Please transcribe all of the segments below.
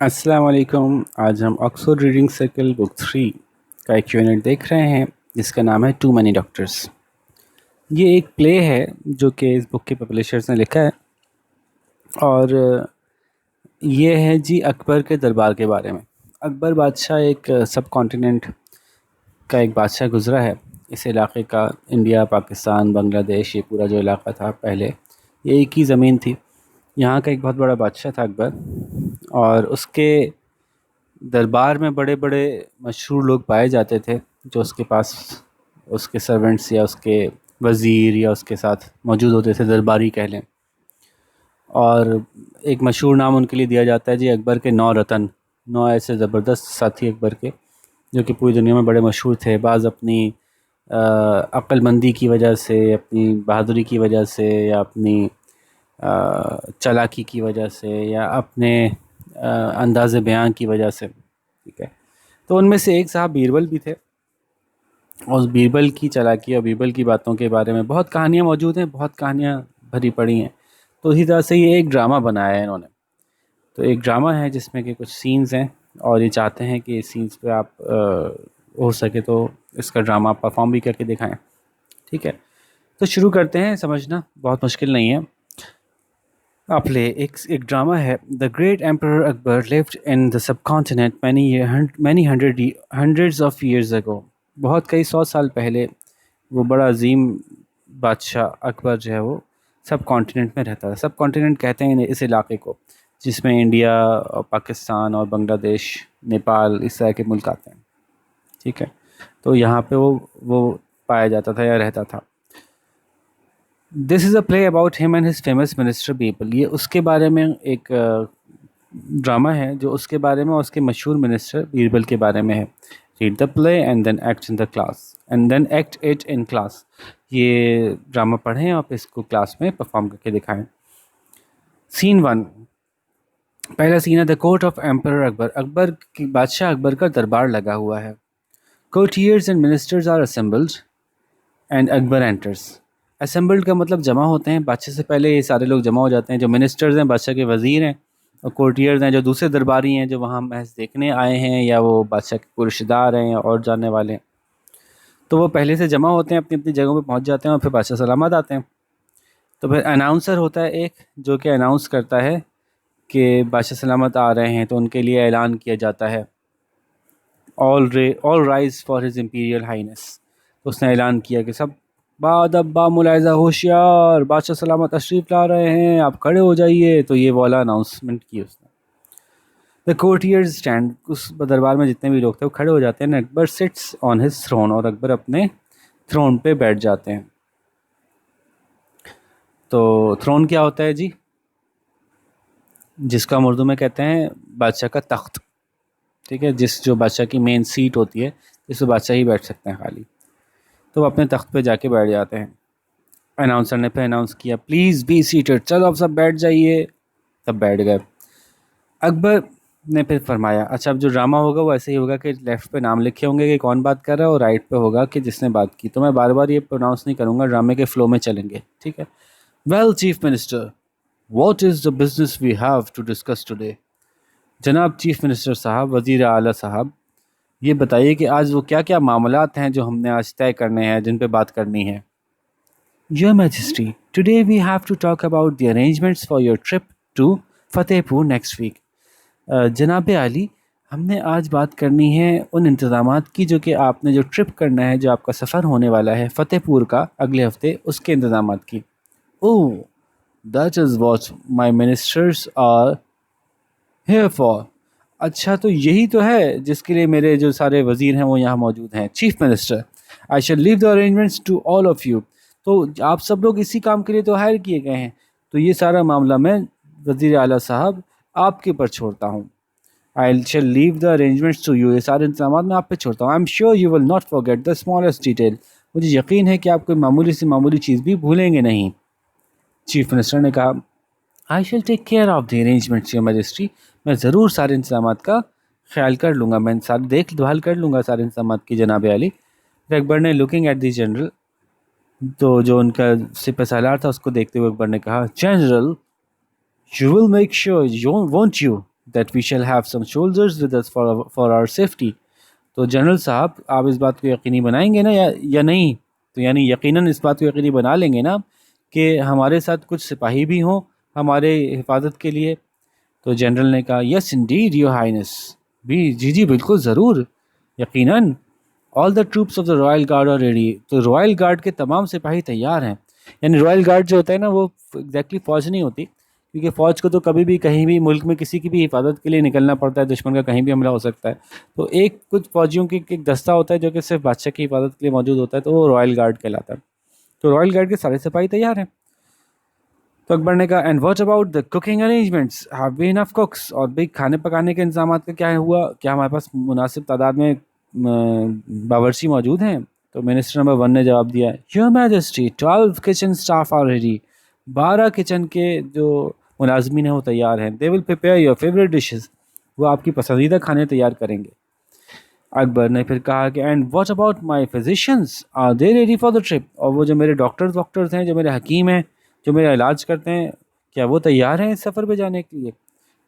अस्सलाम वालेकुम। आज हम ऑक्सफोर्ड रीडिंग सर्कल बुक 3 का एक यूनिट देख रहे हैं जिसका नाम है टू मैनी डॉक्टर्स। ये एक प्ले है जो कि इस बुक के पब्लिशर्स ने लिखा है और ये है जी अकबर के दरबार के बारे में। अकबर बादशाह एक सब कॉन्टिनेंट का एक बादशाह गुज़रा है। इस इलाके का इंडिया, पाकिस्तान, बांग्लादेश, ये पूरा जो इलाका था पहले ये एक ही ज़मीन थी। यहाँ का एक बहुत बड़ा बादशाह था अकबर, और उसके दरबार में बड़े बड़े मशहूर लोग पाए जाते थे जो उसके पास उसके सर्वेंट्स या उसके वज़ीर या उसके साथ मौजूद होते थे, दरबारी कह लें। और एक मशहूर नाम उनके लिए दिया जाता है जी अकबर के 9 रतन। 9 ऐसे ज़बरदस्त साथी अकबर के जो कि पूरी दुनिया में बड़े मशहूर थे। बाज़ अपनी अक्लमंदी की वजह से, अपनी बहादुरी की वजह से, या अपनी चालाकी की वजह से, या अपने अंदाज़ बयान की वजह से। ठीक है, तो उनमें से एक साहब बीरबल भी थे। और उस बीरबल की चालाकी और बीरबल की बातों के बारे में बहुत कहानियाँ मौजूद हैं, बहुत कहानियाँ भरी पड़ी हैं। तो इसी तरह से ये एक ड्रामा बनाया है इन्होंने। तो एक ड्रामा है जिसमें कि कुछ सीन्स हैं और ये चाहते हैं कि इस सीन्स पे आप हो सके तो इसका ड्रामा परफॉर्म भी करके दिखाएं। ठीक है, तो शुरू करते हैं। समझना बहुत मुश्किल नहीं है। आप ले एक ड्रामा है। The great emperor Akbar lived in the subcontinent many hundreds of years ago. बहुत कई 100 साल पहले वो बड़ा अजीम बादशाह अकबर जो है वो सब कॉन्टिनेंट में रहता था। सब कॉन्टिनेंट कहते हैं इस इलाके को जिसमें इंडिया और पाकिस्तान और बांग्लादेश, नेपाल, इस तरह के मुल्क आते हैं। ठीक है, तो यहाँ पे वो पाया जाता था या रहता था। This is a play about him and his famous minister Birbal. ये उसके बारे में एक ड्रामा है जो उसके बारे में और उसके मशहूर मिनिस्टर बीरबल के बारे में है। Read the play and then act in the class and then act it in class. ये ड्रामा पढ़ें और फिर इसको क्लास में परफॉर्म करके दिखाएं। सीन 1। पहला सीन है the court of emperor Akbar. Akbar की बादशाह अकबर का दरबार लगा हुआ है। Courtiers and ministers are assembled and Akbar enters. Assembled का मतलब जमा होते हैं। बादशाह से पहले ये सारे लोग जमा हो जाते हैं। जो मिनिस्टर्स हैं बादशाह के वज़ीर हैं, और कोर्टियर्स हैं जो दूसरे दरबारी हैं जो वहाँ महज देखने आए हैं या वो बादशाह के कोई रिश्तेदार हैं या और जानने वाले हैं। तो वो पहले से जमा होते हैं, अपनी अपनी जगहों पे पहुँच जाते हैं और फिर बादशाह सलामत आते हैं। तो फिर अनाउंसर होता है एक जो कि अनाउंस करता है कि बादशाह सलामत आ रहे हैं, तो उनके लिए ऐलान किया जाता है all rise for his imperial highness. तो उसने ऐलान किया कि सब बादब्बा मुलायजा होशियार, बादशाह सलामत तशरीफ़ ला रहे हैं, आप खड़े हो जाइए। तो ये वाला अनाउंसमेंट की उसने। The courtiers stand. उस दरबार में जितने भी लोग थे वो खड़े हो जाते हैं। Akbar sits on his throne. और अकबर अपने थ्रोन पे बैठ जाते हैं। तो थ्रोन क्या होता है जी? जिसका हम उर्दू में कहते हैं बादशाह का तख्त। ठीक है, जो बादशाह की मेन सीट होती है जिस पर बादशाह ही बैठ सकते हैं खाली। तो वो अपने तख्त पे जाके बैठ जाते हैं। अनाउंसर ने फिर अनाउंस किया प्लीज़ बी सीटेड, चलो अब सब बैठ जाइए। सब बैठ गए। अकबर ने फिर फरमाया अच्छा अब जो ड्रामा होगा वो ऐसे ही होगा कि लेफ़्ट पे नाम लिखे होंगे कि कौन बात कर रहा है, और राइट पे होगा कि जिसने बात की। तो मैं बार बार ये प्रोनाउंस नहीं करूँगा, ड्रामे के फ़्लो में चलेंगे। ठीक है। Well chief minister, what is the business we have to discuss today. जनाब चीफ मिनिस्टर साहब, वज़ीर आला साहब, ये बताइए कि आज वो क्या क्या मामलात हैं जो हमने आज तय करने हैं, जिन पे बात करनी है। Your Majesty, today we have to talk about the arrangements for your trip to Fatehpur next week. जनाब आली, हमने आज बात करनी है उन इंतज़ामात की जो कि आपने जो ट्रिप करना है, जो आपका सफ़र होने वाला है फतेहपुर का अगले हफ्ते, उसके इंतज़ामात की। Oh, that is what my ministers are here for. अच्छा, तो यही तो है जिसके लिए मेरे जो सारे वज़ीर हैं वो यहाँ मौजूद हैं। Chief minister, I shall leave the arrangements to all of you. तो आप सब लोग इसी काम के लिए तो हायर किए गए हैं, तो ये सारा मामला मैं वज़ीर आला साहब आपके ऊपर छोड़ता हूँ। I shall leave the arrangements to you. ये सारे इंतजाम मैं आप पे छोड़ता हूँ। I am sure you will not forget the smallest detail. मुझे यकीन है कि आप कोई मामूली से मामूली चीज़ भी भूलेंगे नहीं। चीफ मिनिस्टर ने कहा I shall take care of the arrangements your majesty. मैं ज़रूर सारे इंतजाम का ख्याल कर लूँगा, मैं सारे देखभाल कर लूँगा सारे इंतजाम की जनाब आली। अकबर ने लुकिंग एट द जनरल, तो जो उनका सिपह सालार था उसको देखते हुए अकबर ने कहा general, you will make sure, you won't you that we shall have some soldiers with us for our safety. तो जनरल साहब आप इस बात को यकीनी बनाएंगे ना या नहीं? तो यानी यकीनन इस बात को यकीनी बना लेंगे ना कि हमारे साथ कुछ सिपाही भी हों हमारे हिफाजत के लिए? तो जनरल ने कहा, यस इंडीड योर हाइनेस, भी जी जी बिल्कुल ज़रूर, यकीनन। All the troops of the royal guard are ready. तो रॉयल गार्ड के तमाम सिपाही तैयार हैं। यानी रॉयल गार्ड जो होता है ना, वो एग्जैक्टली फ़ौज नहीं होती, क्योंकि फ़ौज को तो कभी भी कहीं भी मुल्क में किसी की भी हिफाजत के लिए निकलना पड़ता है, दुश्मन का कहीं भी हमला हो सकता है। तो एक कुछ फ़ौजियों की एक दस्ता होता है जो कि सिर्फ बादशाह की हिफाजत के लिए मौजूद होता है, तो वो रॉयल गार्ड कहलाता है। तो रॉयल गार्ड के सारे सिपाही तैयार हैं। तो अकबर ने कहा, and what about the cooking arrangements, have we enough cooks? और भाई खाने पकाने के इंतजाम का क्या हुआ? क्या हमारे पास मुनासिब तादाद में बावर्ची मौजूद हैं? तो मिनिस्टर नंबर 1 ने जवाब दिया, your majesty 12 kitchen staff are ready. 12 kitchen के जो मुलाजमीन हैं वो तैयार हैं। They will prepare your favourite dishes, वो आपकी पसंदीदा खाने तैयार करेंगे। अकबर ने फिर कहा कि and what about my physicians, are they ready for the trip? और वो जो मेरे डॉक्टर्स हैं, जो मेरे हकीम हैं, जो मेरा इलाज करते हैं, क्या वो तैयार हैं इस सफ़र पे जाने के लिए?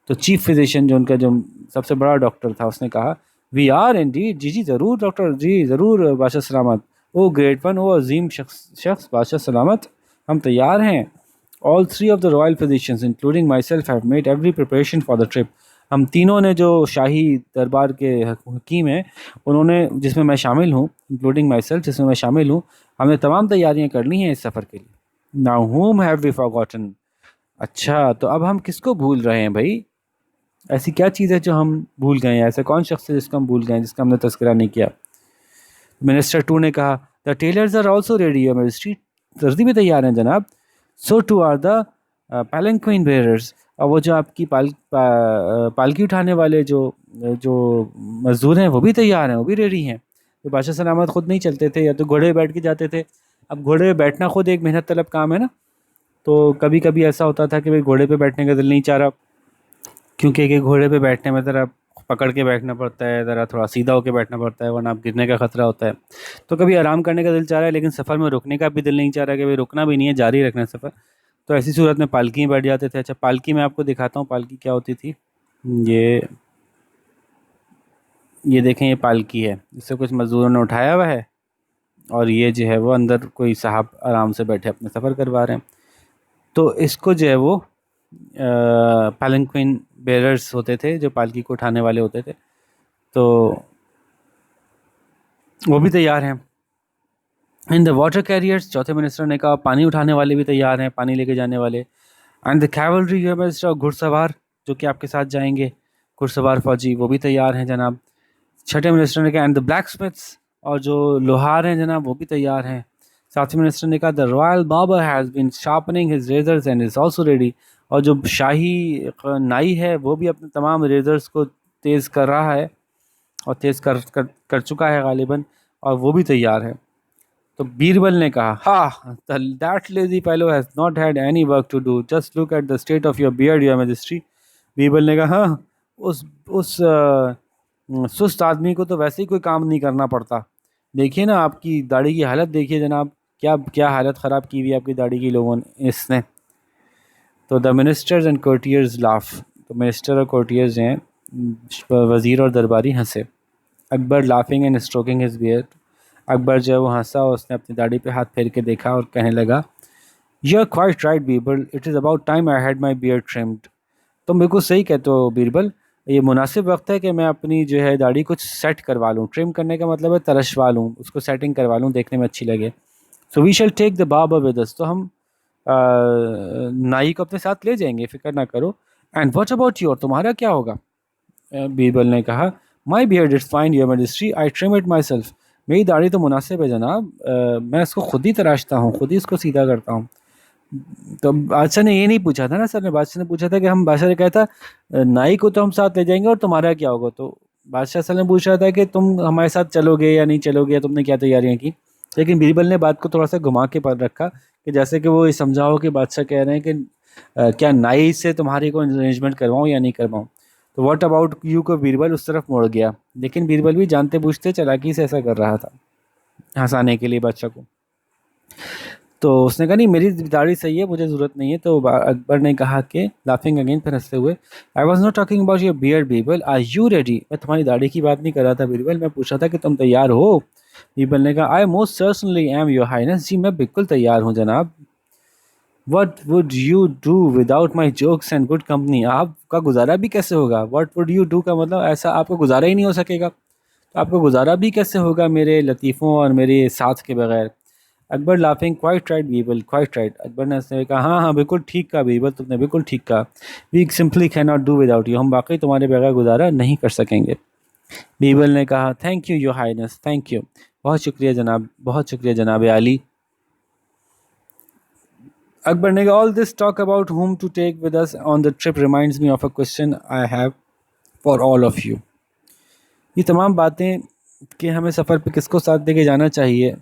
तो चीफ फिजिशियन जो उनका जो सबसे बड़ा डॉक्टर था, उसने कहा, वी आर इंडीड, जी जी ज़रूर डॉक्टर जी, ज़रूर बादशाह सलामत। ओ ग्रेट वन, ओ अजीम शख्स बादशाह सलामत, हम तैयार हैं। All 3 of the royal physicians including my self have made every preparation for the trip. हम तीनों ने, जो शाही दरबार के हकीम हैं, उन्होंने, जिसमें मैं शामिल हूँ, इंक्लूडिंग माई सेल्फ, जिसमें मैं शामिल हूँ, हमने तमाम तैयारियाँ कर ली हैं इस सफ़र के लिए। Now whom have we forgotten? अच्छा, तो अब हम किसको भूल रहे हैं भाई? ऐसी क्या चीज़ है जो हम भूल गए हैं? ऐसा कौन शख्स है जिसको हम भूल गए हैं, जिसका हमने तज़किरा नहीं किया? मिनिस्टर 2 ने कहा, the tailors are also ready your majesty, दर्जी भी तैयार हैं जनाब। So too are the palanquin bearers, और वो जो आपकी पालकी उठाने वाले जो जो मजदूर हैं वो भी तैयार हैं, वो भी रेडी हैं। तो बादशाह सलामत ख़ुद नहीं चलते थे, या तो घोड़े बैठ के जाते थे। अब घोड़े पे बैठना खुद एक मेहनत तलब काम है ना, तो कभी कभी ऐसा होता था कि भाई घोड़े पे बैठने का दिल नहीं चाह रहा, क्योंकि एक घोड़े पे बैठने में ज़रा पकड़ के बैठना पड़ता है, ज़रा थोड़ा सीधा होकर बैठना पड़ता है, वरना आप गिरने का ख़तरा होता है। तो कभी आराम करने का दिल चाह रहा है, लेकिन सफ़र में रुकने का भी दिल नहीं चाह रहा कि भाई रुकना भी नहीं है, जारी रखना है सफ़र। तो ऐसी सूरत में पालकी में बैठ जाते थे। अच्छा, पालकी में आपको दिखाता हूँ पालकी क्या होती थी। ये देखें, ये पालकी है, इससे कुछ मज़दूरों ने उठाया हुआ है, और ये जो है वो अंदर कोई साहब आराम से बैठे अपने सफ़र करवा रहे हैं। तो इसको जो है वो पैलेंक्विन बेरर्स होते थे, जो पालकी को उठाने वाले होते थे, तो वो भी तैयार हैं। इन द वाटर कैरियर्स, चौथे मिनिस्टर ने कहा, पानी उठाने वाले भी तैयार हैं, पानी लेके जाने वाले। And the cavalry your majesty, घुड़सवार जो कि आपके साथ जाएंगे, घुड़सवार फौजी, वो भी तैयार हैं जनाब। छठे मिनिस्टर ने कहा, एंड द ब्लैक स्मिथ्स, और जो लोहार हैं जनाब वो भी तैयार हैं। सातवें मिनिस्टर ने कहा, the royal barber has been sharpening his razors and is also ready, और जो शाही नाई है वो भी अपने तमाम रेजर्स को तेज़ कर रहा है, और तेज़ कर चुका है गालिबन, और वो भी तैयार है। तो बीरबल ने कहा, हाँ, that lazy fellow has not had any work to do, just look at the state of your beard your majesty. Birbal ने कहा, हाँ, उस सुस्त आदमी को तो वैसे ही कोई काम नहीं करना पड़ता। देखिए ना, आपकी दाढ़ी की हालत देखिए जनाब, क्या क्या हालत ख़राब की हुई है आपकी दाढ़ी की लोगों ने, इसने। तो the ministers and courtiers laugh, तो मिनिस्टर और कोर्टियर्स हैं, वज़ीर और दरबारी हंसे। Akbar laughing and stroking his beard, Akbar जो है वो हंसा और उसने अपनी दाढ़ी पे हाथ फेर के देखा और कहने लगा, you are quite right Birbal, it is about time I had my beard trimmed. तुम बिल्कुल सही कहते हो बीरबल, ये मुनासिब वक्त है कि मैं अपनी जो है दाढ़ी कुछ सेट करवा लूँ। ट्रिम करने का मतलब है तरशवा लूँ, उसको सेटिंग करवा लूँ, देखने में अच्छी लगे। So we shall take the barber with us, तो हम नाई को अपने साथ ले जाएंगे, फिक्र ना करो। एंड व्हाट अबाउट यू, और तुम्हारा क्या होगा? बीरबल ने कहा, my beard is fine your majesty, I trim it myself. मेरी दाढ़ी तो मुनासिब है जनाब, मैं इसको खुद ही तराशता हूँ, खुद ही इसको सीधा करता हूँ। तो बादशाह ने ये नहीं पूछा था ना सर ने, बादशाह ने पूछा था कि हम, बादशाह ने कहा था नाई को तो हम साथ ले जाएंगे और तुम्हारा क्या होगा। तो बादशाह सर ने पूछ रहा था कि तुम हमारे साथ चलोगे या नहीं चलोगे, या तुमने क्या तैयारियां की। लेकिन बीरबल ने बात को थोड़ा सा घुमा के पर रखा, कि जैसे कि वो ये समझाओ कि बादशाह कह रहे हैं कि क्या नाई से तुम्हारी कोई अरेंजमेंट करवाऊँ या नहीं करवाऊँ। तो व्हाट अबाउट यू को बीरबल उस तरफ मुड़ गया, लेकिन बीरबल भी जानते बूझते चालाकी से ऐसा कर रहा था, हंसाने के लिए बादशाह को। तो उसने कहा नहीं मेरी दाढ़ी सही है, मुझे ज़रूरत नहीं है। तो अकबर ने कहा कि लाफिंग अगेन, फिर हंसते हुए, I was not talking about your beard Birbal, are you ready? मैं तुम्हारी दाढ़ी की बात नहीं कर रहा था बीरबल, मैं पूछ रहा था कि तुम तैयार हो। बीरबल ने कहा I most certainly am your highness, जी मैं बिल्कुल तैयार हूँ जनाब। What would you do without my jokes and good company, आपका गुजारा भी कैसे होगा? वट वुड यू डू का मतलब ऐसा आपका गुजारा ही नहीं हो सकेगा, तो आपका गुजारा भी कैसे होगा मेरे लतीफ़ों और मेरे साथ के बगैर? Akbar laughing, quite right Birbal, quite right. Akbar ने उसने कहा हाँ हाँ बिल्कुल ठीक कहा बीरबल, तुमने बिल्कुल ठीक कहा। We simply can not do without you, हम वाकई तुम्हारे बगैर गुजारा नहीं कर सकेंगे। बीरबल ने कहा thank you your highness, thank you, बहुत शुक्रिया जनाब, बहुत शुक्रिया जनाब आली। अकबर ने कहा all this talk about whom to take with us on the trip reminds me of a question I have for all of you. ये तमाम बातें कि हमें सफ़र पे किसको साथ दे के जाना चाहिए,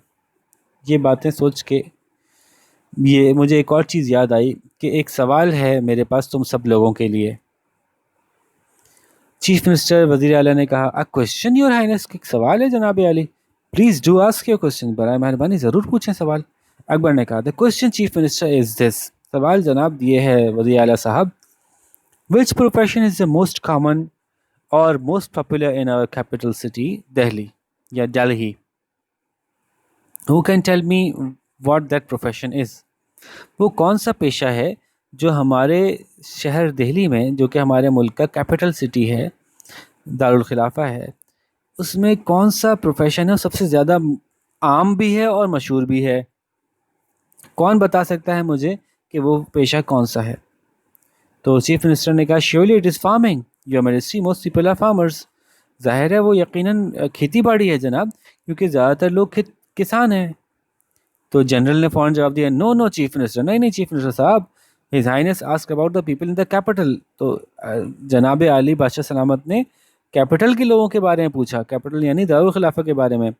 ये बातें सोच के ये मुझे एक और चीज़ याद आई कि एक सवाल है मेरे पास तुम सब लोगों के लिए। चीफ मिनिस्टर वज़ीर आला ने कहा अ क्वेश्चन योर हाइनेस, एक सवाल है जनाब आली, please do ask your question, बराए मेहरबानी ज़रूर पूछें सवाल। अकबर ने कहा the question chief minister is this, सवाल जनाब ये है वज़ीर आला साहब, which profession is the most common और most popular in our capital city Delhi या Delhi, who can tell me what that profession is? वो कौन सा पेशा है जो हमारे शहर दिल्ली में, जो कि हमारे मुल्क का कैपिटल सिटी है, दारुल खिलाफा है, उसमें कौन सा प्रोफेशन है सबसे ज़्यादा आम भी है और मशहूर भी है? कौन बता सकता है मुझे कि वो पेशा कौन सा है? तो चीफ मिनिस्टर ने कहा surely it is farming, your ministry most people are farmers, ज़ाहिर है वो यकीनन खेती बाड़ी है जनाब, क्योंकि ज़्यादातर लोग किसान हैं। तो जनरल ने फ़ौरन जवाब दिया नो नो चीफ मिनिस्टर, नहीं नहीं चीफ मिनिस्टर साहब, his highness ask about the people in the capital. तो जनाब आली बादशाह सलामत ने कैपिटल के लोगों के बारे में पूछा, कैपिटल यानी दारुल खिलाफा के बारे में,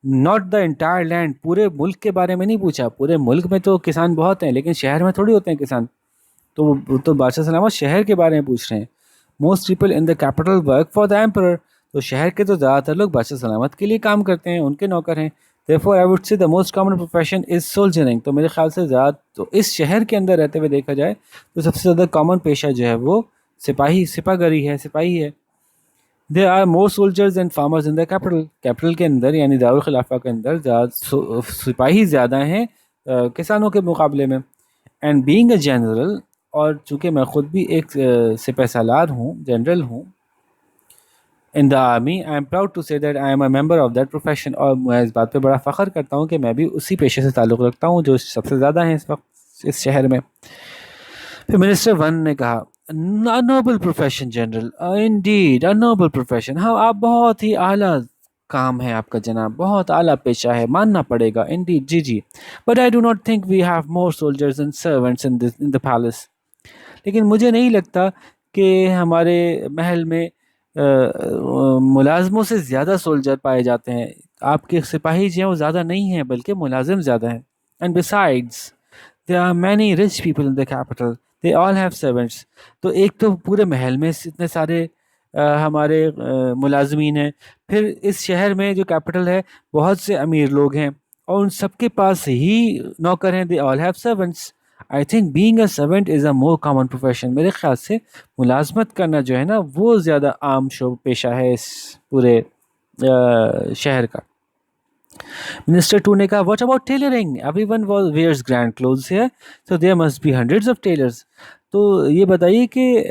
नॉट द इंटायर लैंड, पूरे मुल्क के बारे में नहीं पूछा। पूरे मुल्क में तो किसान बहुत हैं, लेकिन शहर में थोड़ी होते हैं किसान, तो बादशाह सलामत शहर के बारे में पूछ रहे हैं। Most people in the capital work for the emperor, तो शहर के तो ज़्यादातर लोग बादशाह सलामत के लिए काम करते हैं, उनके नौकर हैं। Therefore, I would say the most common profession is soldiering, तो मेरे ख्याल से ज़्यादा तो इस शहर के अंदर रहते हुए देखा जाए तो सबसे ज़्यादा कॉमन पेशा जो है वो सिपाही है, सिपाही है। There are more soldiers and farmers in the capital, capital के अंदर यानी दारुल खिलाफा के अंदर सिपाही ज़्यादा हैं किसानों के मुकाबले में। एंड बीइंग अ जनरल, और चूँकि मैं ख़ुद भी एक सिपह सालार हूँ, जनरल हूँ in the army, I am proud to say that I am a member of that profession, और मैं इस बात पे बड़ा फ़ख्र करता हूँ कि मैं भी उसी पेशे से ताल्लुक़ रखता हूँ जो सबसे ज़्यादा हैं इस वक्त इस शहर में। फिर मिनिस्टर वन ने कहा अ noble profession general, indeed a noble profession, हाँ आप बहुत ही आला काम है आपका जनाब, बहुत आला पेशा है, मानना पड़ेगा, इंडीड जी जी, but I do not think we have more soldiers and servants in the palace, लेकिन मुझे नहीं लगता कि हमारे महल में मुलाजमों से ज़्यादा सोल्जर पाए जाते हैं। आपके सिपाही जो हैं वो ज़्यादा नहीं हैं, बल्कि मुलाजिम ज़्यादा हैं। And besides there are many rich people in the capital, they all have servants, तो एक तो पूरे महल में इतने सारे हमारे मुलाजमीन हैं, फिर इस शहर में जो कैपिटल है बहुत से अमीर लोग हैं और उन सबके पास ही नौकर हैं, दे all have servants. I think being a servant is a more common profession, मेरे ख्याल से मुलाजमत करना जो है ना वो ज़्यादा आम पेशा है इस पूरे शहर का। मिनिस्टर टू ने कहा what about tailoring, everyone wears grand clothes here, so there must be hundreds of tailors, तो ये बताइए कि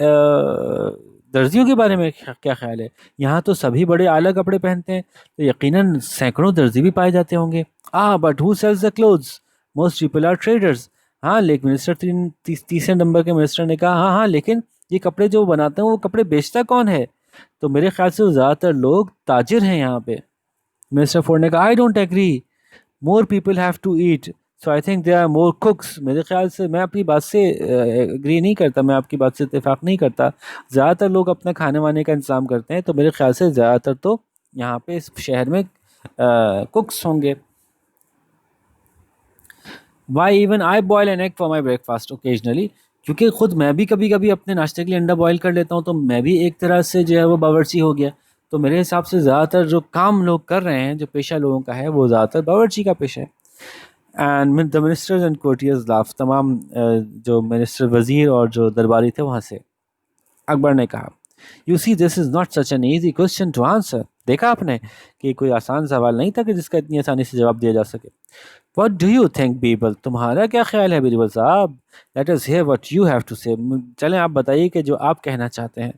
दर्जियों के बारे में क्या ख्याल है? यहाँ तो सभी बड़े आला कपड़े पहनते हैं, तो यकीनन सैकड़ों दर्जी भी पाए जाते होंगे। But who sells the clothes, most people are traders, हाँ लेकिन मिनिस्टर तीसरे नंबर के मिनिस्टर ने कहा हाँ हाँ लेकिन ये कपड़े जो बनाते हैं वो कपड़े बेचता कौन है? तो मेरे ख्याल से ज़्यादातर लोग ताजिर हैं यहाँ पे। मिनिस्टर फोर ने कहा I don't agree, more people have to eat, so I think they are more cooks, मेरे ख्याल से मैं आपकी बात से एग्री नहीं करता, मैं आपकी बात से इत्तेफाक नहीं करता। ज़्यादातर लोग अपना खाने वाने का इंतज़ाम करते हैं, तो मेरे ख्याल से ज़्यादातर तो यहाँ पे इस शहर में कुक्स होंगे। Why even I boil an egg for my breakfast occasionally, क्योंकि ख़ुद मैं भी कभी कभी अपने नाश्ते के लिए अंडा बॉयल कर लेता हूँ, तो मैं भी एक तरह से जो है वो बावर्ची हो गया। तो मेरे हिसाब से ज़्यादातर जो काम लोग कर रहे हैं, जो पेशा लोगों का है, वो ज़्यादातर बावर्ची का पेशा है। And the ministers and courtiers laugh, तमाम जो मिनिस्टर, वजीर और जो दरबारी थे वहाँ से। अकबर ने कहा, you see this is not such an easy question to answer. देखा आपने कि कोई आसान सवाल नहीं था कि जिसका इतनी आसानी से जवाब दिया जा सके। What do you think Birbal, तुम्हारा क्या ख्याल है बीरबल साहब? Let us hear what you have to say, चलें आप बताइए कि जो आप कहना चाहते हैं।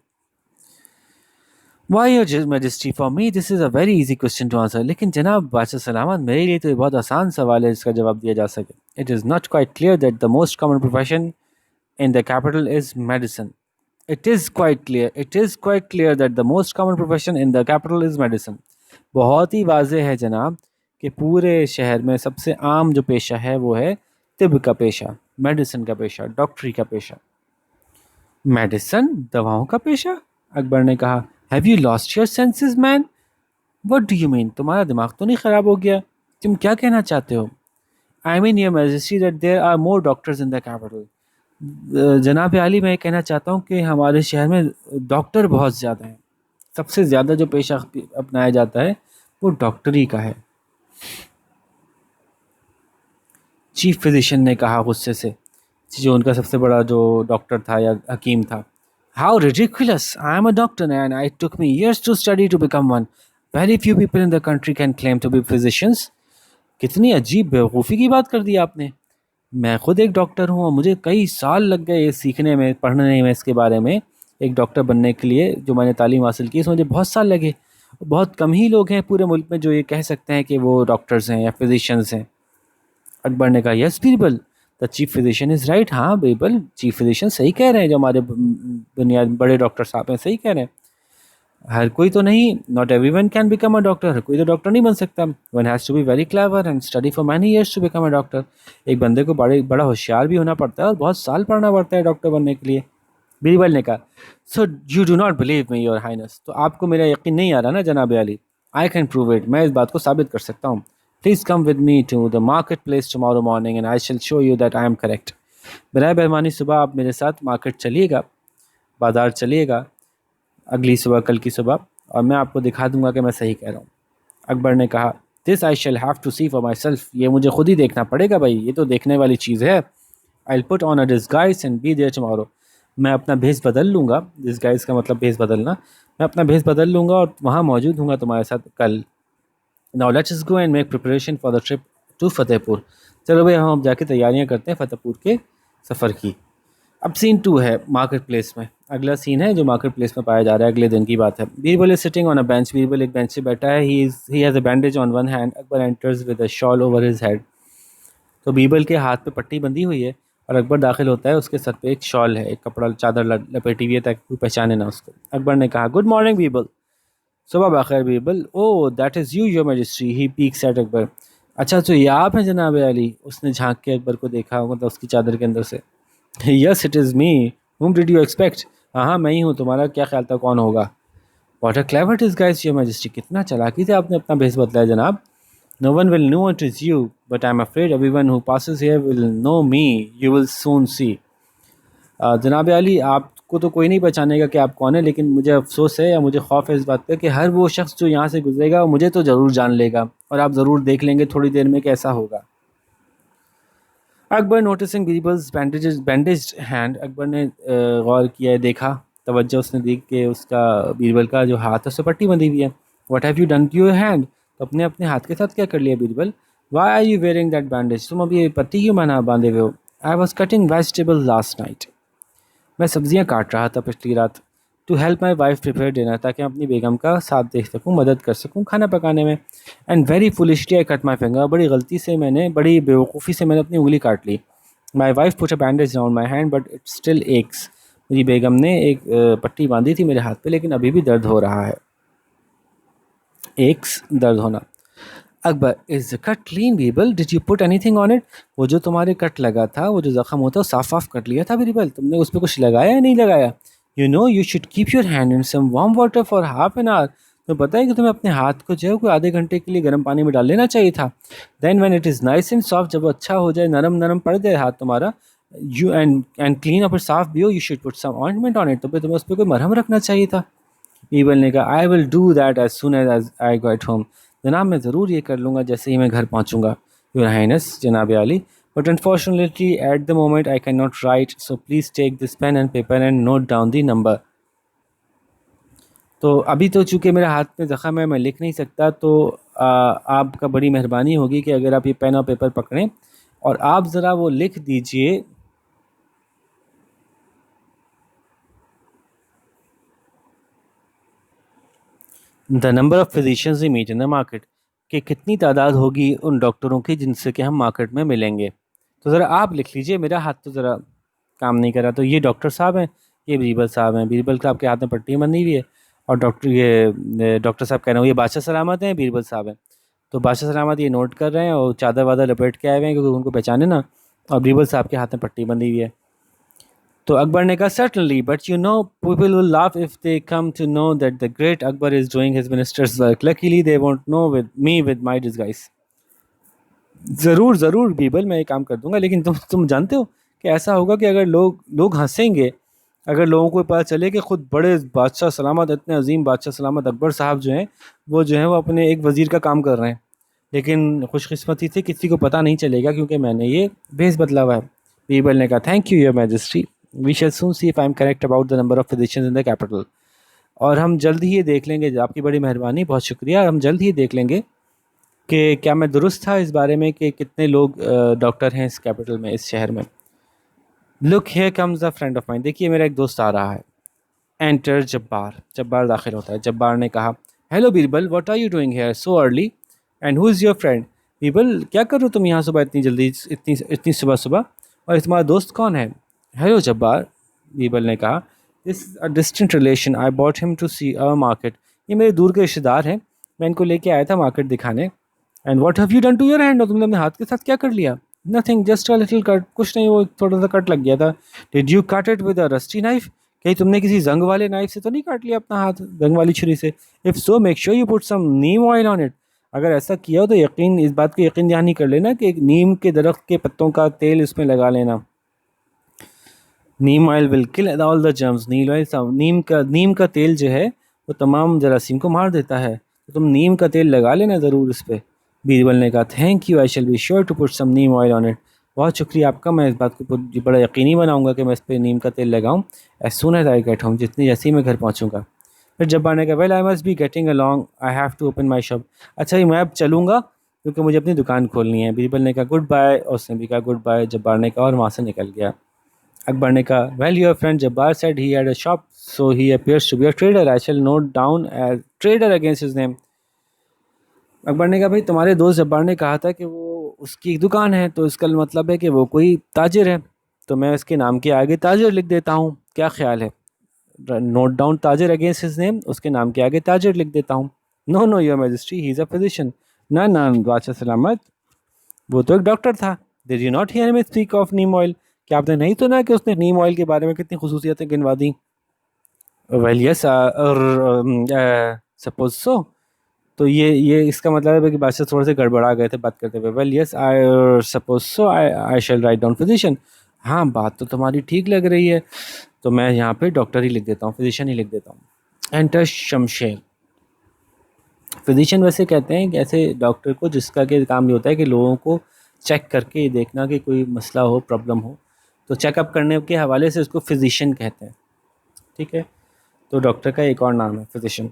Why your majesty, for me this is a very easy question to answer. लेकिन जनाब बादशाह सलामत, मेरे लिए तो ये बहुत आसान सवाल है जिसका जवाब दिया जा सके। It is not quite clear that the most common profession in the capital is medicine. It is quite clear that the most common profession in the capital is medicine. बहुत ही वाज़ेह है जनाब कि पूरे शहर में सबसे आम जो पेशा है वो है तिब का पेशा, मेडिसिन का पेशा, डॉक्टरी का पेशा। मेडिसिन, दवाओं का पेशा? अकबर ने कहा, have you lost your senses man? What do you mean, तुम्हारा दिमाग तो नहीं ख़राब हो गया? तुम क्या कहना चाहते हो? I mean your majesty that there are more doctors in the capital. जनाब आली, मैं कहना चाहता हूँ कि हमारे शहर में डॉक्टर बहुत ज़्यादा हैं। सबसे ज़्यादा जो पेशा अपनाया जाता है वो डॉक्टरी का है। चीफ फिजिशियन ने कहा गुस्से से, जो उनका सबसे बड़ा जो डॉक्टर था या हकीम था। How ridiculous, I am a doctor and I took me years to study to become one. Very few people in the country can claim to be physicians. कितनी अजीब बेवकूफ़ी की बात कर दी आपने। मैं खुद एक डॉक्टर हूँ और मुझे कई साल लग गए ये सीखने में, पढ़ने में, इसके बारे में। एक डॉक्टर बनने के लिए जो मैंने तालीम हासिल की, इसमें मुझे बहुत साल लगे। बहुत कम ही लोग हैं पूरे मुल्क में जो ये कह सकते हैं कि वो डॉक्टर्स हैं या फिजिशियंस हैं। अकबर ने कहा, yes Birbal, the chief physician is right. हाँ बीरबल, चीफ फिजिशियन सही कह रहे हैं, जो हमारे दुनिया बड़े डॉक्टर साहब हैं सही कह रहे हैं। हर कोई तो नहीं, not everyone can become a doctor, हर कोई तो डॉक्टर नहीं बन सकता। One has to be very clever and study for many years to become a doctor. एक बंदे को बड़ा होशियार भी होना पड़ता है और बहुत साल पढ़ना पड़ता है डॉक्टर बनने के लिए। बीरबल ने कहा, so you do not believe me your highness, तो आपको मेरा यकीन नहीं आ रहा ना जनाब अली? आई कैन प्रूव इट, मैं इस बात को साबित कर सकता हूँ। Please come with me to the market place tomorrow morning and I shall show you that I am correct. बराए मेहरबानी सुबह आप मेरे साथ मार्केट चलिएगा, बाज़ार चलिएगा अगली सुबह, कल की सुबह, और मैं आपको दिखा दूंगा कि मैं सही कह रहा हूँ। अकबर ने कहा, this I shall have to see for my self, ये मुझे खुद ही देखना पड़ेगा भाई, ये तो देखने वाली चीज़ है। I will put on a disguise and be there tomorrow, मैं अपना भेस बदल लूँगा। डिस्गाइज का मतलब भेस बदलना। मैं अपना भेस बदल लूँगा और वहाँ मौजूद हूँगा तुम्हारे साथ कल। Now let's us go and make preparation for the trip to Fatehpur. चलो भाई, हम अब जाके तैयारियाँ करते हैं फतेहपुर के सफ़र की। अब सीन 2 है मार्केट प्लेस में। अगला सीन है जो मार्केट प्लेस में पाया जा रहा है, अगले दिन की बात है। Birbal is sitting on a bench, Birbal एक बेंच से बैठा है। He has a bandage on one hand. Akbar enters with a shawl over his head. तो बीरबल के हाथ पे पट्टी बंधी हुई है और अकबर दाखिल होता है, उसके सर पे एक शॉल है, एक कपड़ा चादर लपेटी हुई है ताकि कोई पहचाने ना उसको। अकबर ने कहा, गुड मॉर्निंग बीरबल। सुबह बखैर Birbal. Oh that is you your majesty, he peeks at Akbar. अच्छा तो ये आप हैं जनाब अली? उसने झांक के अकबर को देखा, मतलब उसकी चादर के अंदर से। Yes it is me, whom did you expect? हाँ हाँ मैं ही हूँ, तुम्हारा क्या ख्याल था कौन होगा? What a clever disguise your majesty, कितना चालाकी से आपने अपना भेस बदला है जनाब। No one will know it is you but I am afraid everyone who passes here will know me, you will soon see. जनाब अली, आपको तो कोई नहीं पहचानेगा कि आप कौन है, लेकिन मुझे अफसोस है या मुझे खौफ है इस बात का कि हर वो शख्स जो यहाँ से गुजरेगा मुझे तो ज़रूर जान लेगा और आप ज़रूर देख लेंगे थोड़ी देर में कि ऐसा होगा। अकबर नोटिसिंग बीरबल्स बैंडेज्ड हैंड, अकबर ने गौर किया, देखा, तवज्जो उसने दी कि उसका बीरबल का जो हाथ है उससे पट्टी बंधी हुई है। What have you done to your hand, तो अपने अपने हाथ के साथ क्या कर लिया Birbal? Why are you wearing that bandage, तुम अभी ये पट्टी क्यों बना बांधे हुए हो? I was cutting vegetable last night, मैं सब्जियां काट रहा था पिछली रात। To help my wife prepare dinner, ताकि मैं अपनी बेगम का साथ देख सकूँ, मदद कर सकूँ खाना पकाने में। And very foolishly I cut my finger, बड़ी गलती से मैंने, बड़ी बेवकूफ़ी से मैंने अपनी उंगली काट ली। My wife put a bandage round my hand but it still aches, मेरी बेगम ने एक पट्टी बांधी थी मेरे हाथ पे लेकिन अभी भी दर्द हो रहा है। एक्स, दर्द होना। Akbar, is the cut clean Birbal, did you put anything on it, वो जो तुम्हारे कट लगा था, वो जो ज़ख्म होता है वो साफ साफ कर लिया था बीरबल, तुमने उस पर कुछ लगाया या नहीं लगाया? You know you should keep your hand in some warm water for half an hour, तो पता है कि तुम्हें अपने हाथ को जो है कोई आधे घंटे के लिए गर्म पानी में डाल लेना चाहिए था। Then when it is nice and soft, जब वो अच्छा हो जाए, नरम नरम पड़ जाए हाथ तुम्हारा, यू एंड क्लीन, और फिर साफ भी हो, you should put some ointment on it, तो फिर तुम्हें उस पर कोई मरहम रखना चाहिए था। बीरबल ने कहा, I will do that as soon as I get home, जनाब मैं ज़रूर ये कर लूँगा जैसे ही मैं घर पहुँचूँगा। योर हाइनेस जनाब आली, but unfortunately at the moment I can not write, so please take this pen and paper and note down the number. तो अभी तो चूँकि मेरे हाथ में ज़ख़म है, मैं लिख नहीं सकता, तो आपका बड़ी मेहरबानी होगी कि अगर आप ये पेन और पेपर पकड़ें और आप ज़रा वो लिख दीजिए the number of physicians we meet in the market, कि कितनी तादाद होगी उन डॉक्टरों की जिनसे कि हम मार्केट में मिलेंगे। तो ज़रा आप लिख लीजिए, मेरा हाथ तो ज़रा काम नहीं कर रहा। तो ये डॉक्टर साहब हैं, ये बीरबल साहब हैं। बीरबल साहब के हाथ में पट्टी बंधी हुई है और डॉक्टर साहब कह रहे हैं ये बादशाह सलामत हैं, बीरबल साहब हैं। तो बादशाह सलामत ये नोट कर रहे हैं और चादर वादर लपेट के आए हुए हैं क्योंकि उनको पहचाने ना, और बीरबल साहब के हाथ में पट्टी बंधी हुई है। तो अकबर ने कहा certainly, but you know people will laugh if they come to know that the great Akbar is doing his ministers work, luckily they won't know with me with my disguise. ज़रूर ज़रूर बीरबल, मैं ये काम कर दूंगा, लेकिन तुम जानते हो कि ऐसा होगा कि अगर लोग हंसेंगे, अगर लोगों को पता चले कि खुद बड़े बादशाह सलामत, इतने अजीम बादशाह सलामत अकबर साहब जो हैं वो अपने एक वज़ीर का काम कर रहे हैं। लेकिन खुशकिस्मती से किसी को पता नहीं चलेगा क्योंकि मैंने ये भेस बदला हुआ है। बीरबल ने कहा thank you your majesty, we shall soon see if I am correct about the number of physicians in the capital. और हम जल्द ही ये देख लेंगे, आपकी बड़ी मेहरबानी, बहुत शुक्रिया, हम जल्द ही देख लेंगे कि क्या मैं दुरुस्त था इस बारे में कि कितने लोग डॉक्टर हैं इस कैपिटल में, इस शहर में। Look here comes a friend of mine, देखिए मेरा एक दोस्त आ रहा है। एंटर जब्बार, जब्बार दाखिल होता है। जब्बार ने कहा hello Birbal, what are you doing here so early and who is your friend. Birbal क्या कर रहे हो तुम यहाँ सुबह इतनी जल्दी, इतनी इतनी सुबह सुबह, और तुम्हारा दोस्त कौन है। हेलो जब्बार, बीरबल ने कहा this a distant relation, I bought him to see our market, ये मेरे दूर के रिश्तेदार हैं, मैं इनको लेके आया था मार्केट दिखाने। And what have you done to your hand, और तुमने अपने हाथ के साथ क्या कर लिया। Nothing, just a little cut, कुछ नहीं, वो थोड़ा सा कट लग गया था। Did you cut it with a rusty knife, कहीं तुमने किसी जंग वाले नाइफ से तो नहीं काट लिया अपना हाथ, जंग वाली छुरी से। If so make sure you put some neem oil on it, अगर ऐसा किया हो तो यकीन, इस बात को यकीन दहानी कर लेना कि एक नीम के दरख्त के पत्तों का तेल इसमें लगा लेना। Neem oil will kill all the germs, नीम का तेल जो है वो तमाम जरासीम को मार देता है, तो तुम नीम का तेल लगा लेना ज़रूर इस पर। बीरबल ने कहा thank you, I shall be sure to put some neem oil on it, बहुत शुक्रिया आपका, मैं इस बात को बड़ा यकीनी बनाऊंगा कि मैं इस पर नीम का तेल लगाऊं as soon as I get home, जितनी जैसे ही मैं घर पहुंचूंगा। फिर जब्बार ने कहा well I must be getting along, I have to open my shop, अच्छा ही मैं अब चलूँगा क्योंकि मुझे अपनी दुकान खोलनी है। बीरबल ने कहा गुड बाय, और उसने भी कहा गुड बाय। जब्बार ने कहा और वहाँ से निकल गया। अकबर ने कहा well your friend Jabbar said he had a shop so he appears to be a trader, I shall note down as trader against his name. Akbar ने कहा भाई तुम्हारे दोस्त जब्बार ने कहा था कि वो उसकी एक दुकान है, तो इसका मतलब है कि वो कोई ताजिर है, तो मैं उसके नाम के आगे ताजिर लिख देता हूँ, क्या ख्याल है। नोट डाउन ताजिर अगेंस्ट हिज नेम, उसके नाम के आगे ताजिर लिख देता हूँ। No no your majesty he is a physician, ना ना बादशाह सलामत, वो तो एक डॉक्टर था। Did you not hear me speak of neem oil, क्या आपने नहीं सुना कि उसने नीम ऑयल के बारे में कितनी खुसूसियतें गिनवा दी। वेल यस सपोज सो, तो ये इसका मतलब है कि बादशाह थोड़े से गड़बड़ा गए थे बात करते हुए। Well yes I suppose so, I shall write down physician, हाँ बात तो तुम्हारी ठीक लग रही है, तो मैं यहाँ पे डॉक्टर ही लिख देता हूँ, फिजिशियन ही लिख देता हूँ। एंटर शमशेर, फिजिशियन वैसे कहते हैं कि ऐसे डॉक्टर को जिसका के काम ये होता है कि लोगों को चेक करके ये देखना कि कोई मसला हो, प्रॉब्लम हो, तो चेकअप करने के हवाले से उसको फिजिशियन कहते हैं, ठीक है। तो डॉक्टर का एक और नाम है फिजिशियन।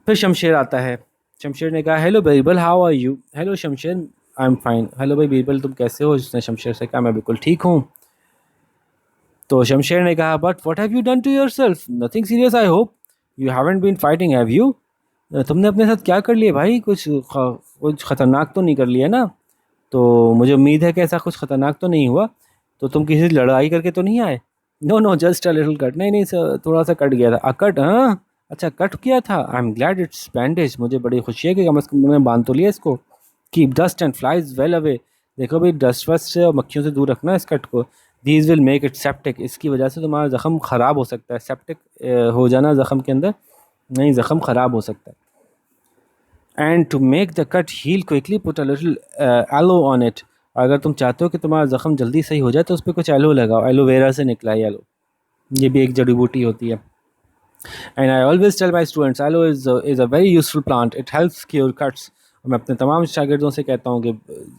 फिर शमशेर आता है। शमशेर ने कहा hello Birbal how are you, hello Shamsher I am fine, hello भाई बीरबल तुम कैसे हो। उसने शमशेर से कहा मैं बिल्कुल ठीक हूँ। तो शमशेर ने कहा but what have you done to yourself, nothing serious I hope, you haven't been fighting have you, तुमने अपने साथ क्या कर लिया भाई, कुछ ख़तरनाक तो नहीं कर लिया ना। तो मुझे उम्मीद है कि ऐसा कुछ ख़तरनाक तो नहीं हुआ, तो तुम किसी से लड़ाई करके तो नहीं आए। No no just a little cut, नहीं नहीं सर थोड़ा सा कट गया था। कट, हाँ अच्छा कट किया था, I am glad it's bandage, मुझे बड़ी खुशी है कि कम अज़ कम तुमने बांध तो लिया इसको। Keep dust and flies well away, देखो भाई डस्ट वस्ट से और मक्खियों से दूर रखना इस कट को। These will make it septic, इसकी वजह से तुम्हारा ज़ख़म ख़राब हो सकता है, सेप्टिक हो जाना ज़ख़म के अंदर, नहीं ज़ख़म ख़राब हो सकता है। And to make the cut heal quickly put a little aloe on it, अगर तुम चाहते हो कि तुम्हारा ज़ख़म जल्दी सही हो जाए तो उस पर कुछ एलो लगाओ, एलोवेरा से निकला है एलो, ये भी एक जड़ी बूटी होती है। And I always tell my students aloe is a very useful plant, it helps cure cuts, मैं अपने तमाम शागिर्दों से कहता हूँ कि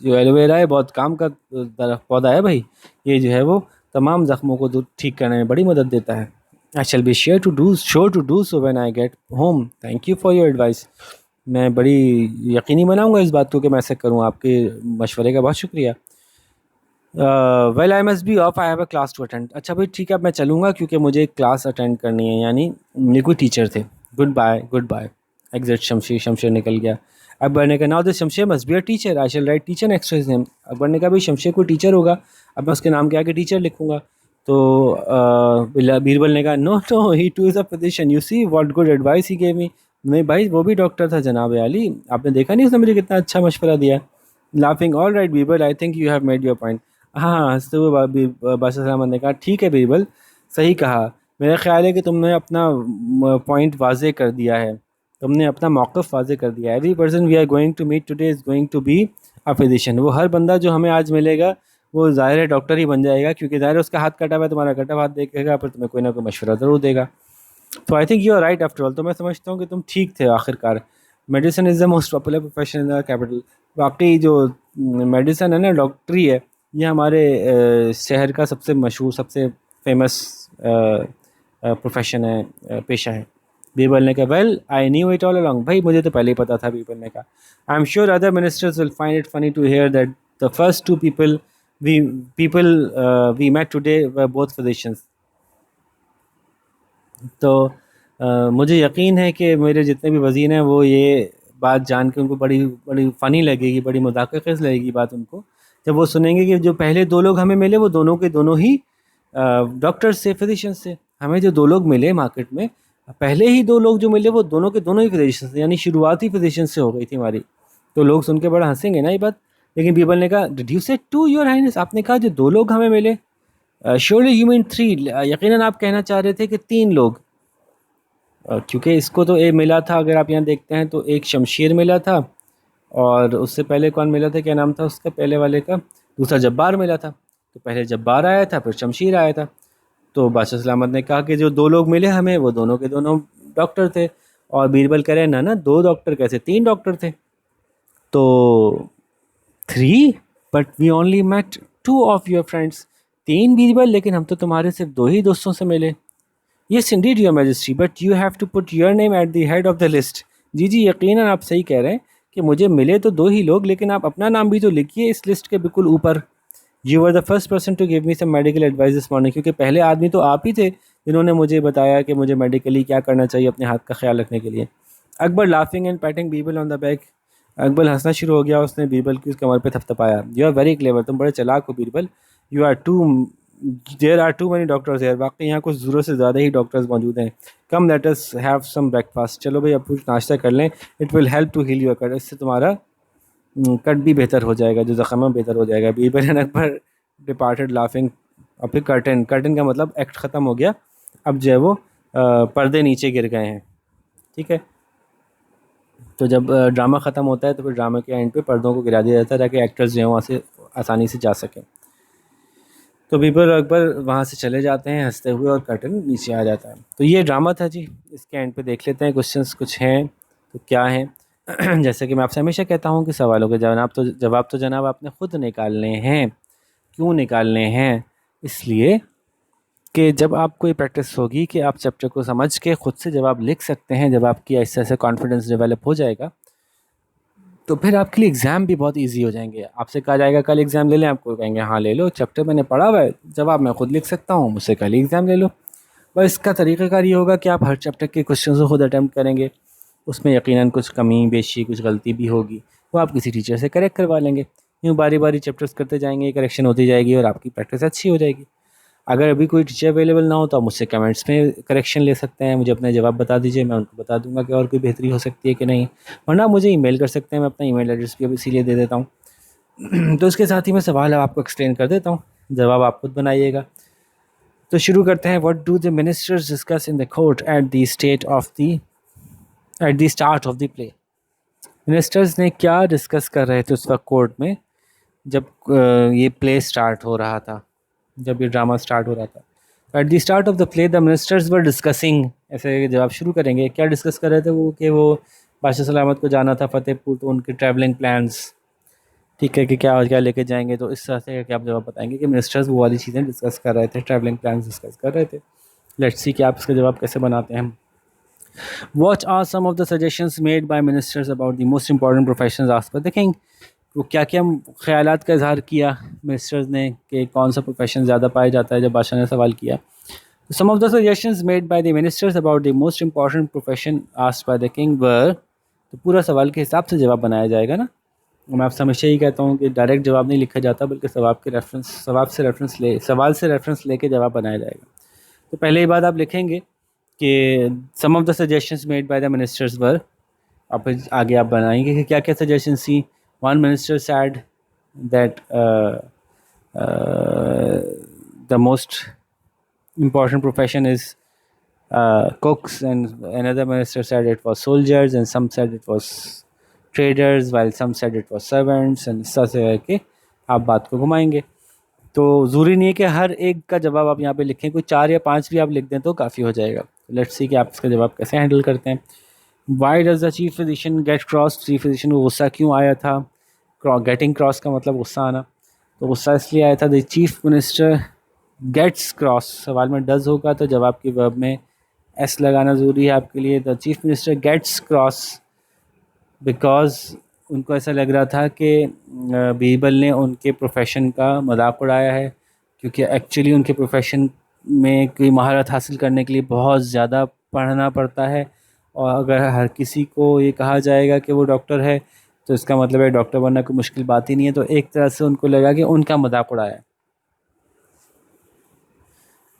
जो एलोवेरा है बहुत काम का पौधा है भाई, ये जो है वो तमाम ज़ख्मों को ठीक करने में बड़ी मदद देता है। I shall be sure to do so when I get home, thank you for your advice. मैं बड़ी यकीनी बनाऊंगा इस बात को कि मैं ऐसे करूँ, आपके मशवरे का बहुत शुक्रिया। Well I must be off, I have a class to attend. अच्छा भाई ठीक है, अब मैं चलूँगा क्योंकि मुझे एक क्लास अटेंड करनी है, यानी मेरे कोई टीचर थे। Good bye good bye. Exit Shamsheer, Shamsheer निकल गया। अकबर ने कहा now this Shamsheer must be a teacher, I shall write teacher next to his name. Akbar ने कहा भाई शमशीर कोई टीचर होगा, अब मैं उसके नाम के आगे टीचर लिखूंगा। तो बीरबल ने कहा no no he too is a physician, you see what good advice he gave me. नहीं भाई वो भी डॉक्टर था जनाब अली, आपने देखा नहीं उसने मुझे कितना अच्छा मशवरा दिया। Laughing all right Birbal, I think you have made your point. हाँ हंसते हुए बादशाह सलामत ने कहा ठीक है बीरबल, सही कहा। मेरा ख्याल है कि तुमने अपना पॉइंट वाजे कर दिया है, तुमने अपना मौक़िफ़ वाजे कर दिया है। Every person we are going to meet today is going to be a physician. वो हर बंदा जो हमें आज मिलेगा वो ज़ाहिर है डॉक्टर ही बन जाएगा, क्योंकि ज़ाहिर है उसका हाथ कटा हुआ है, तुम्हारा कटा हुआ हाथ देखेगा पर तुम्हें कोई ना कोई मशवरा ज़रूर देगा। तो I think you are right after all, तो मैं समझता हूँ कि तुम ठीक थे आखिरकार। Medicine is the most popular profession in the capital. वाकई जो मेडिसिन है ना, डॉक्टरी है, ये हमारे शहर का सबसे मशहूर, सबसे फेमस प्रोफेशन है, पेशा है। बीरबल ने कहा well I knew it all along, भाई मुझे तो पहले ही पता था। बीरबल ने कहा I am sure other ministers will find it funny to hear that the first two we people we met today were both physicians. तो मुझे यकीन है कि मेरे जितने भी वज़ीर हैं वो ये बात जान के उनको बड़ी बड़ी फ़नी लगेगी, बड़ी मज़ाक़-ख़ेज़ लगेगी बात उनको, जब वो सुनेंगे कि जो पहले दो लोग हमें मिले वो दोनों के दोनों ही डॉक्टर्स से, फिजिशियंस से। हमें जो दो लोग मिले मार्केट में, पहले ही दो लोग जो मिले वो दोनों के दोनों ही फिजिशियंस थे, यानी शुरुआत ही फिजिशियंस से हो गई थी हमारी। तो लोग सुन के बड़ा हंसेंगे ना ये बात। लेकिन बीरबल ने कहा डिड यू से टू योर हाइनेस, आपने कहा जो दो लोग हमें मिले। श्योरली यू मीन थ्री, यकीनन आप कहना चाह रहे थे कि तीन लोग। क्योंकि इसको तो ए मिला था, अगर आप यहाँ देखते हैं तो एक शमशीर मिला था, और उससे पहले कौन मिला था, क्या नाम था उसका पहले वाले का, दूसरा जब्बार मिला था। तो पहले जब्बार आया था फिर शमशीर आया था। तो बादशाह सलामत ने कहा कि जो दो लोग मिले हमें वो दोनों के दोनों डॉक्टर थे। और बीरबल कह रहे हैं ना ना दो डॉक्टर कैसे, तीन डॉक्टर थे। तो three, but we only met two of your friends. तीन बीरबल, लेकिन हम तो तुम्हारे सिर्फ दो ही दोस्तों से मिले। Yes, indeed, Your Majesty, but you have to put your name at the head of the list. जी जी यकीनन आप सही कह रहे हैं कि मुझे मिले तो दो ही लोग, लेकिन आप अपना नाम भी तो लिखिए इस लिस्ट के बिल्कुल ऊपर। You were the first person to give me some medical advice this morning, क्योंकि पहले आदमी तो आप ही थे जिन्होंने मुझे बताया कि मुझे मेडिकली क्या करना चाहिए अपने हाथ का ख्याल रखने के लिए। Akbar laughing and patting Birbal on the back. Akbar हंसना शुरू हो गया, उसने बीरबल की उस कमर पे थपथपाया। यू आर वेरी क्लेवर, तुम बड़े चालाक हो Birbal. You are too there are too many doctors here, वाकई यहाँ कुछ ज़रूरत से ज़्यादा ही डॉक्टर्स मौजूद हैं। Come let us have some breakfast, चलो भाई अब कुछ नाश्ता कर लें। It will help to heal your cut, इससे तुम्हारा कट भी बेहतर हो जाएगा, जो ज़ख्म बेहतर हो जाएगा। Birbal and Akbar departed laughing. और फिर कर्टन, कर्टन का मतलब एक्ट ख़त्म हो गया, अब जो है वो पर्दे नीचे गिर गए हैं। ठीक है, तो जब ड्रामा ख़त्म होता है तो फिर ड्रामा के एंड पे पर्दों को गिरा दिया जाता है ताकि एक्टर्स जो हैं वहाँ से आसानी से जा सकें। तो बीरबल और अकबर वहाँ से चले जाते हैं हंसते हुए और कर्टन नीचे आ जाता है। तो ये ड्रामा था जी, इसके एंड पे देख लेते हैं क्वेश्चंस कुछ हैं तो क्या हैं। जैसे कि मैं आपसे हमेशा कहता हूँ कि सवालों के जवाब तो जनाब आपने ख़ुद निकालने हैं। क्यों निकालने हैं? इसलिए कि जब आपको ये प्रैक्टिस होगी कि आप चैप्टर को समझ के ख़ुद से जवाब लिख सकते हैं, जब आपकी ऐसे ऐसे कॉन्फिडेंस डेवलप हो जाएगा तो फिर आपके लिए एग्ज़ाम भी बहुत इजी हो जाएंगे। आपसे कहा जाएगा कल एग्ज़ाम ले लें, आपको कहेंगे हाँ ले लो, चैप्टर मैंने पढ़ा हुआ है, जवाब मैं खुद लिख सकता हूँ, मुझसे कल ही एग्ज़ाम ले लो। बस इसका तरीक़ाकार ये होगा कि आप हर चैप्टर के क्वेश्चन को खुद अटैम्प्ट करेंगे। उसमें यकीनन कुछ कमी बेशी कुछ गलती भी होगी, वो आप किसी टीचर से करेक्ट करवा लेंगे। यूँ बारी बारी चैप्टर्स करते जाएंगे, करेक्शन होती जाएगी और आपकी प्रैक्टिस अच्छी हो जाएगी। अगर अभी कोई टीचर अवेलेबल ना हो तो आप मुझसे कमेंट्स में करेक्शन ले सकते हैं, मुझे अपना जवाब बता दीजिए, मैं उनको बता दूंगा कि और कोई बेहतरी हो सकती है कि नहीं। वरना मुझे ईमेल कर सकते हैं, मैं अपना ईमेल एड्रेस भी अब इसीलिए दे देता हूँ। तो इसके साथ ही मैं सवाल आपको एक्सप्लेन कर देता हूँ, जवाब आप खुद बनाइएगा। तो शुरू करते हैं। What do the ministers discuss in the court at the start of the play. Ministers ने क्या डिस्कस कर रहे थे उस वक्त कोर्ट में जब ये प्ले स्टार्ट हो रहा था, जब ये ड्रामा स्टार्ट हो रहा था। At the start of the play the ministers were discussing, ऐसे जब आप शुरू करेंगे क्या डिस्कस कर रहे थे वो, कि वो बादशाह सलामत को जाना था फतेहपुर, तो उनके ट्रैवलिंग प्लान्स, ठीक है, कि क्या क्या लेके जाएंगे। तो इस तरह से कि आप जवाब बताएंगे कि मिनिस्टर्स वो वाली चीज़ें डिस्कस कर रहे थे, ट्रैवलिंग प्लान्स डिस्कस कर रहे थे। लेट्स सी कि आप इसका जवाब कैसे बनाते हैं। What are some of the suggestions made by ministers about the most important professions asked by the king? वो क्या क्या ख्यालात का इजहार किया मिनिस्टर्स ने कि कौन सा प्रोफेशन ज़्यादा पाया जाता है, जब बादशाह ने सवाल किया। Some of the suggestions made by the ministers about the most important profession asked by the king were, तो पूरा सवाल के हिसाब से जवाब बनाया जाएगा ना। मैं आपसे हमेशा ही कहता हूँ कि डायरेक्ट जवाब नहीं लिखा जाता, बल्कि सवाल से रेफरेंस लेके जवाब बनाया जाएगा। तो पहले ही बात आप लिखेंगे कि some of the suggestions made by the ministers were, आप आगे आप बनाएंगे कि क्या क्या सजेशंस थी। One minister said that the most important profession is cooks, and another minister said it was soldiers, and some said it was traders, while some said it was servants, and इस तरह से है कि आप बात को घुमाएंगे। तो ज़रूरी नहीं है कि हर एक का जवाब आप यहाँ पे लिखें, कोई 4 या 5 भी आप लिख दें तो काफ़ी हो जाएगा। लेट्स सी कि आप इसका जवाब कैसे हैंडल करते हैं। Why does the chief physician get cross, chief physician को गुस्सा क्यों आया था। गेटिंग क्रॉस का मतलब गुस्सा आना, तो गुस्सा इसलिए आया था the chief minister gets cross, सवाल में डज होगा तो जवाब की वर्ब में एस लगाना ज़रूरी है आपके लिए। The chief minister gets cross because उनको ऐसा लग रहा था कि बीरबल ने उनके प्रोफेशन का मजाक उड़ाया है, क्योंकि एक्चुअली उनके प्रोफेशन में कोई महारत हासिल करने के लिए बहुत ज़्यादा पढ़ना पड़ता है, और अगर हर किसी को ये कहा जाएगा कि वो डॉक्टर है तो इसका मतलब है डॉक्टर बनना कोई मुश्किल बात ही नहीं है। तो एक तरह से उनको लगा कि उनका मजाक उड़ाया है।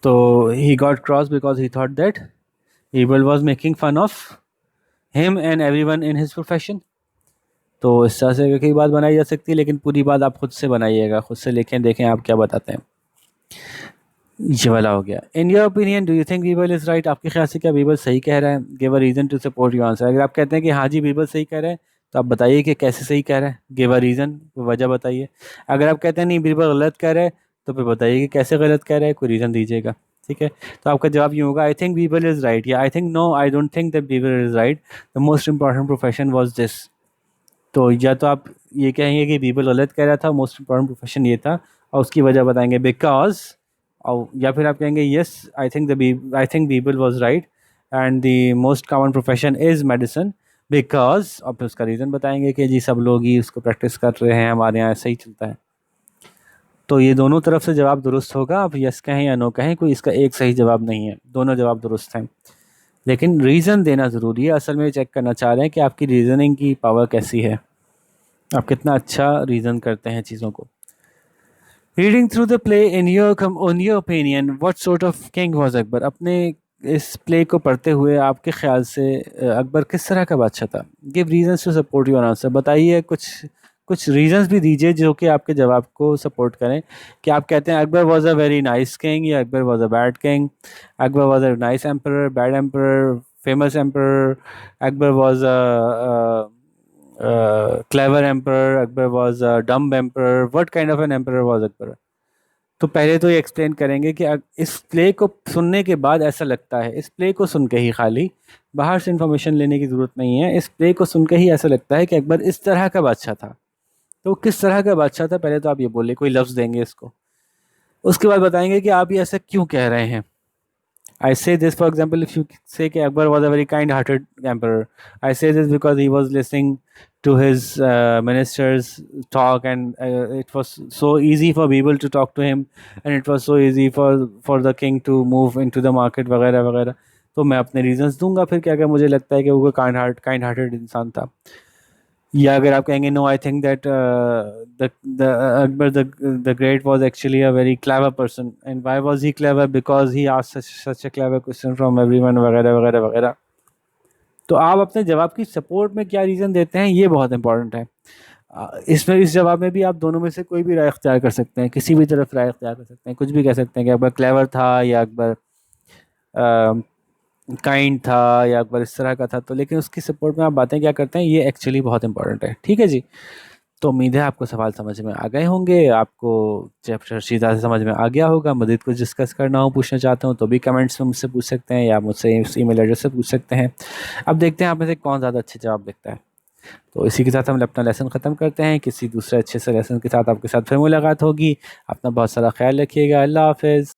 तो he got cross because he thought that Abel was making fun of him and everyone in his profession। तो इस तरह से कई बात बनाई जा सकती है, लेकिन पूरी बात आप खुद से बनाइएगा, खुद से लिखें, देखें आप क्या बताते हैं। ये वाला हो गया। In your opinion do you think Birbal is right, आपके ख्याल से क्या बीबल सही कह रहा है। Give a reason to support your answer. अगर आप कहते हैं कि हाँ जी बीबल सही कह रहा है, तो आप बताइए कि कैसे सही कह रहा है, गिव अ रीज़न, वजह बताइए। अगर आप कहते हैं नहीं बीबल गलत कह रहा है, तो फिर बताइए कि कैसे गलत कह रहा है, कोई रीज़न दीजिएगा। ठीक है, तो आपका जवाब यूँ होगा, I think Birbal is right, या I think no I don't think that Birbal is right, the most important profession was this. तो या तो आप ये कहेंगे कि बीबल गलत कह रहा था, मोस्ट इंपॉर्टेंट प्रोफेशन ये था, और उसकी वजह बताएंगे बिकॉज, और या फिर आप कहेंगे yes I think Birbal was right and the most common profession is medicine because, और फिर उसका रीज़न बताएंगे कि जी सब लोग ही उसको प्रैक्टिस कर रहे हैं, हमारे यहाँ ऐसा ही चलता है। तो ये दोनों तरफ से जवाब दुरुस्त होगा, आप यस कहें या नो कहें, कोई इसका एक सही जवाब नहीं है, दोनों जवाब दुरुस्त हैं, लेकिन रीज़न देना ज़रूरी है। असल में चेक करना चाह रहे हैं कि आपकी रीज़निंग की पावर कैसी है, आप कितना अच्छा रीज़न करते हैं चीज़ों को। Reading through the play in your opinion what sort of king was Akbar, अपने इस प्ले को पढ़ते हुए आपके ख्याल से अकबर किस तरह का बादशाह था। Give reasons to support your answer, बताइए कुछ कुछ रीजंस भी दीजिए जो कि आपके जवाब को सपोर्ट करें। कि आप कहते हैं Akbar was a very nice king, या Akbar was a bad king, Akbar was a nice emperor, bad emperor, famous emperor, Akbar was a clever emperor, Akbar was a dumb emperor, what kind of an emperor was Akbar। तो पहले तो ये explain करेंगे कि इस play को सुनने के बाद ऐसा लगता है, इस प्ले को सुन के ही, खाली बाहर से इंफॉर्मेशन लेने की ज़रूरत नहीं है, इस प्ले को सुन के ही ऐसा लगता है कि अकबर इस तरह का बादशाह था। तो किस तरह का बादशाह था, पहले तो आप ये बोलिए, कोई लफ्ज़ देंगे इसको, उसके बाद बताएंगे कि आप ये ऐसा क्यों कह रहे हैं। I say this, for example, if you say that Akbar was a very kind-hearted emperor, I say this because he was listening to his ministers talk, and it was so easy for people to talk to him, and it was so easy for the king to move into the market वगैरह वगैरह। तो मैं अपने reasons दूंगा फिर क्या क्या मुझे लगता है कि वो काइंड हार्टेड इंसान था। या अगर आप कहेंगे no I think that the Akbar the great was actually a very clever person, and why was he clever because he asked such a clever question from everyone वगैरह वगैरह वगैरह। तो आप अपने जवाब की सपोर्ट में क्या रीज़न देते हैं, ये बहुत इंपॉर्टेंट है। इसमें इस जवाब में भी आप दोनों में से कोई भी राय इख्तियार कर सकते हैं, किसी भी तरफ राय इख्तियार कर सकते हैं, कुछ भी कह सकते हैं कि अकबर क्लेवर था, या अकबर काइंड था, या अकबर इस तरह का था। तो लेकिन उसकी सपोर्ट में आप बातें क्या करते हैं, ये एक्चुअली बहुत इंपॉर्टेंट है। ठीक है जी। तो उम्मीद है आपको सवाल समझ में आ गए होंगे, आपको चैप्टर सीधा से समझ में आ गया होगा। मज़ीद कुछ डिस्कस करना हो, पूछना चाहते हो तो भी कमेंट्स में मुझसे पूछ सकते हैं या मुझसे इस ईमेल एड्रेस से पूछ सकते हैं। अब देखते हैं आप में से कौन ज़्यादा अच्छे जवाब देता है। तो इसी के साथ हम अपना लेसन ख़त्म करते हैं। किसी दूसरे अच्छे से लेसन के साथ आपके साथ फिर मुलाकात होगी। अपना बहुत सारा ख्याल रखिएगा। अल्लाह हाफ़िज़।